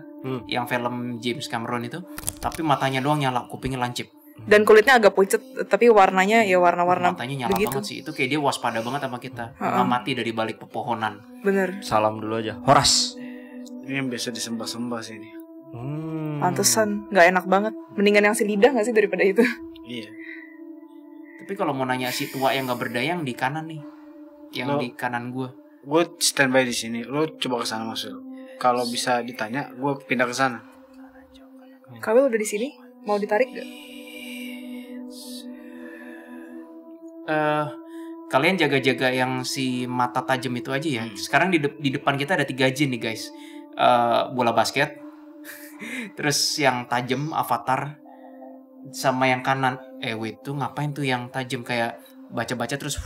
Yang film James Cameron itu. Tapi matanya doang nyala, kupingnya lancip. Dan kulitnya agak pucet, tapi warnanya ya warna-warna Matanya nyala begitu. banget sih. Itu kayak dia waspada banget sama kita. Mengamati dari balik pepohonan. Bener. Salam dulu aja. Horas. Ini yang biasa disembah-sembah sih ini. Pantesan, nggak enak banget. Mendingan yang si lidah nggak sih daripada itu? Iya. Tapi kalau mau nanya si tua yang gak berdaya yang di kanan nih. Yang Lo- di kanan gue. Gue standby di sini. Lo coba ke sana masuk. Kalau bisa ditanya, gue pindah ke sana. Kawil udah di sini? Mau ditarik gak? Kalian jaga-jaga yang si mata tajam itu aja ya. Sekarang di depan kita ada 3 jin nih guys. Bola basket. Terus yang tajam Avatar. Sama yang kanan. Wait tuh ngapain tuh yang tajam kayak baca-baca terus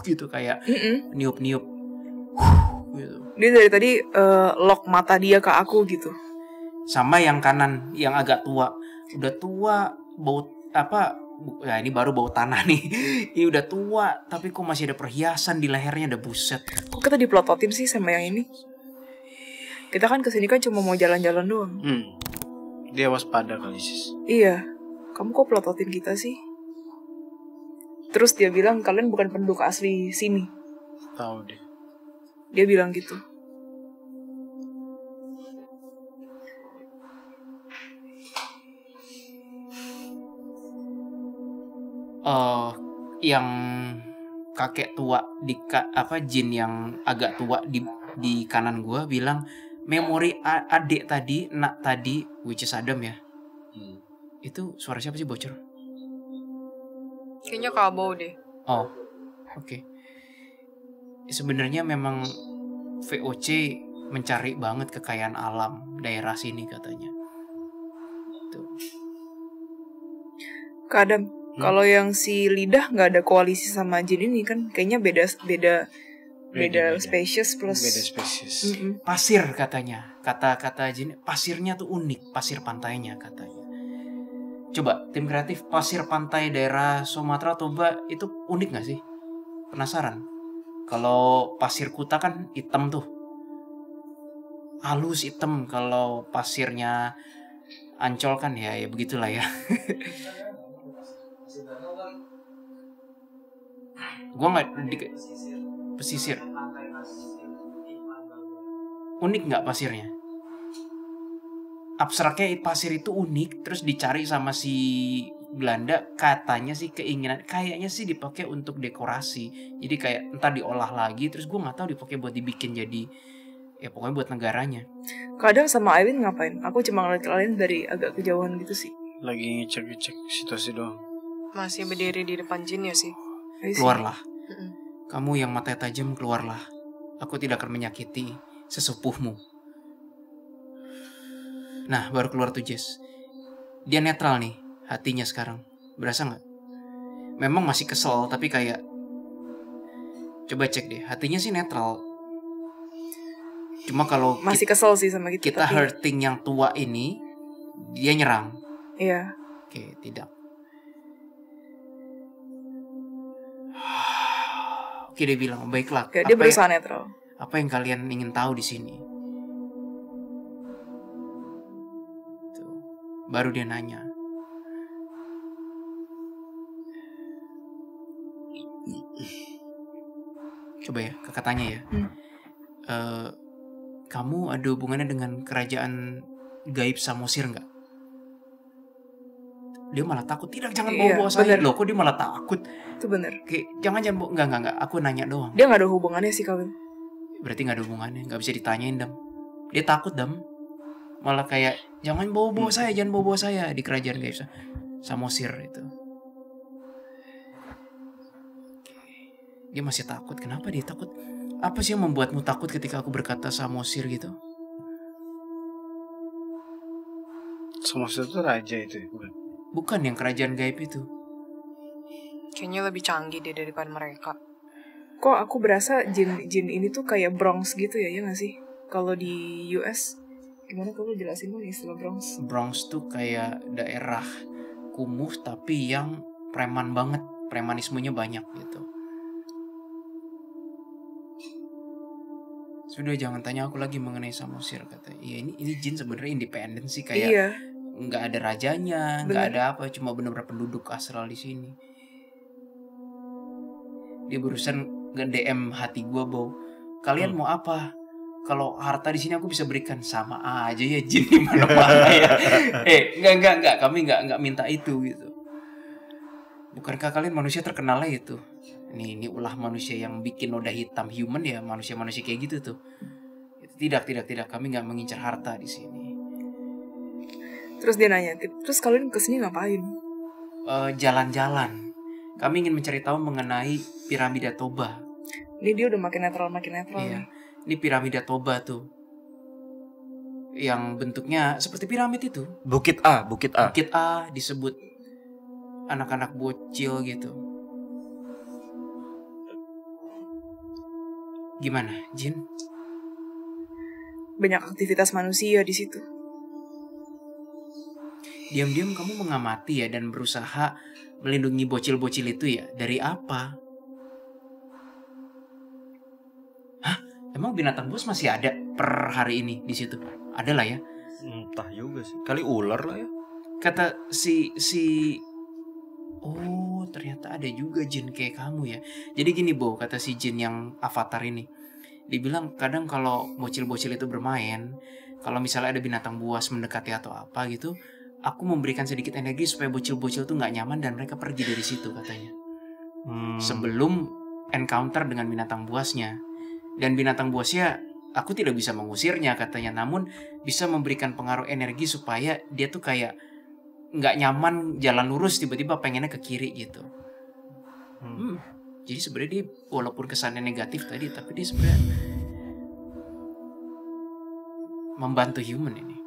gitu kayak niup-niup. Gitu. Dia dari tadi lock mata dia ke aku gitu. Sama yang kanan yang agak tua. Udah tua bau apa? Ya ini baru bau tanah nih. Ini udah tua tapi kok masih ada perhiasan di lehernya, ada buset. Kok kita dipelototin sih sama yang ini? Kita kan kesini kan cuma mau jalan-jalan doang. Dia waspada kali sis. Iya. Kamu kok pelototin kita sih? Terus dia bilang kalian bukan penduduk asli sini. Tahu deh. Dia bilang gitu. Yang kakek tua jin yang agak tua di kanan gua bilang memori adik tadi, nak tadi, which is Adam ya. Itu suara siapa sih bocor? Kayaknya kabau deh. Oh, oke. Sebenarnya memang VOC mencari banget kekayaan alam daerah sini katanya. Tuh. Kak Adam, kalau yang si lidah nggak ada koalisi sama jin ini kan kayaknya beda spesies plus Beda spesies. Pasir katanya. Kata jin, pasirnya tuh unik, pasir pantainya katanya. Coba tim kreatif pasir pantai daerah Sumatera Toba itu unik gak sih? Penasaran? Kalau pasir kuta kan hitam tuh. Halus hitam. Kalau pasirnya Ancol kan ya begitulah ya. Gue nggak di pesisir. Unik nggak pasirnya? Abstraknya pasir itu unik, terus dicari sama si Belanda, katanya sih kayaknya sih dipakai untuk dekorasi. Jadi kayak entar diolah lagi, terus gue nggak tahu dipakai buat dibikin jadi ya pokoknya buat negaranya. Kadang sama Aileen ngapain? Aku cuma ngeliat Aileen dari agak kejauhan gitu sih. Lagi ngecek situasi doang. Masih berdiri di depan jin ya sih. Keluarlah. Kamu yang matanya tajam, keluarlah. Aku tidak akan menyakiti sesepuhmu. Nah, baru keluar tuh Jess. Dia netral nih hatinya sekarang. Berasa nggak? Memang masih kesel, tapi kayak coba cek deh, hatinya sih netral. Cuma kalau Masih kesel sih sama kita tapi hurting yang tua ini, dia nyerang. iya. Oke, tidak. Oke, dia bilang, baiklah. Kayak dia berusaha netral. Apa yang kalian ingin tahu di sini? Tuh. Baru dia nanya. Coba ya, katanya ya. Kamu ada hubungannya dengan kerajaan gaib Samosir nggak? Dia malah takut. Tidak, jangan bawa-bawa saya. Loh, kok dia malah takut? Itu bener. Kayak, jangan enggak. Aku nanya doang. Dia nggak ada hubungannya sih kawin. Berarti nggak ada hubungannya, nggak bisa ditanyain Dam. Dia takut Dam. Malah kayak, jangan bawa-bawa saya di kerajaan gaib Samosir itu. Dia masih takut. Kenapa dia takut? Apa sih yang membuatmu takut ketika aku berkata Samosir gitu? Samosir itu raja itu ya? Bukan yang kerajaan gaib itu. Kayaknya lebih canggih deh daripada mereka. Kok aku berasa jin ini tuh kayak Bronx gitu ya nggak sih? Kalau di US, gimana kamu jelasin dulu istilah Bronx? Bronx tuh kayak daerah kumuh tapi yang preman banget, premanismenya banyak gitu. Sudah, jangan tanya aku lagi mengenai Samosir, kata. Iya, ini jin sebenarnya independen sih, kayak Iya. nggak ada rajanya, nggak ada apa, cuma benar-benar penduduk astral di sini. Dia berusaha nge-DM hati gue, Bow. Kalian mau apa? Kalau harta di sini aku bisa berikan. Sama aja ya jin di mana-mana ya. Enggak, kami nggak minta itu gitu. Bukankah kalian manusia terkenalnya itu? Ini ulah manusia yang bikin noda hitam human ya, manusia-manusia kayak gitu tuh. Tidak, kami nggak mengincar harta di sini. Terus dia nanya, terus kalian kesini ngapain? Jalan-jalan. Kami ingin mencari tahu mengenai piramida Toba. Ini dia udah makin netral Iya. nih. Ini piramida Toba tuh. Yang bentuknya seperti piramid itu. Bukit A. Bukit A disebut anak-anak bocil gitu. Gimana, Jin? Banyak aktivitas manusia di situ. Diam-diam kamu mengamati ya dan berusaha melindungi bocil-bocil itu ya. Dari apa? Hah? Emang binatang buas masih ada per hari ini di situ? Ada lah ya. Entah juga sih. Kali ular lah ya. Kata si oh, ternyata ada juga jin kayak kamu ya. Jadi gini, Bo, kata si jin yang avatar ini. Dibilang kadang kalau bocil-bocil itu bermain, kalau misalnya ada binatang buas mendekati atau apa gitu, aku memberikan sedikit energi supaya bocil-bocil tuh nggak nyaman dan mereka pergi dari situ, katanya. Sebelum encounter dengan binatang buasnya. Dan binatang buasnya aku tidak bisa mengusirnya, katanya, namun bisa memberikan pengaruh energi supaya dia tuh kayak nggak nyaman jalan lurus, tiba-tiba pengennya ke kiri gitu. Jadi sebenarnya dia walaupun kesannya negatif tadi, tapi dia sebenarnya membantu human ini.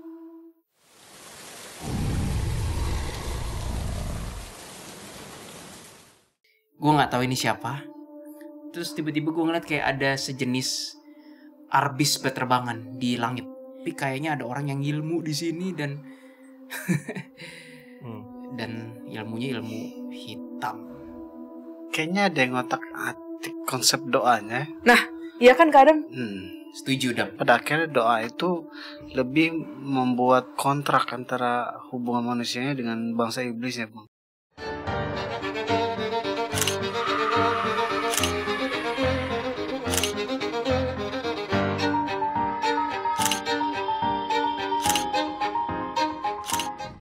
Gue nggak tahu ini siapa. Terus tiba-tiba gue ngeliat kayak ada sejenis arbis berterbangan di langit. Tapi kayaknya ada orang yang ilmu di sini dan dan ilmunya ilmu hitam. Kayaknya ada yang ngotak-atik konsep doanya. Nah, iya kan kadang. Setuju, Dam. Pada akhirnya doa itu lebih membuat kontrak antara hubungan manusianya dengan bangsa iblis ya, Bang.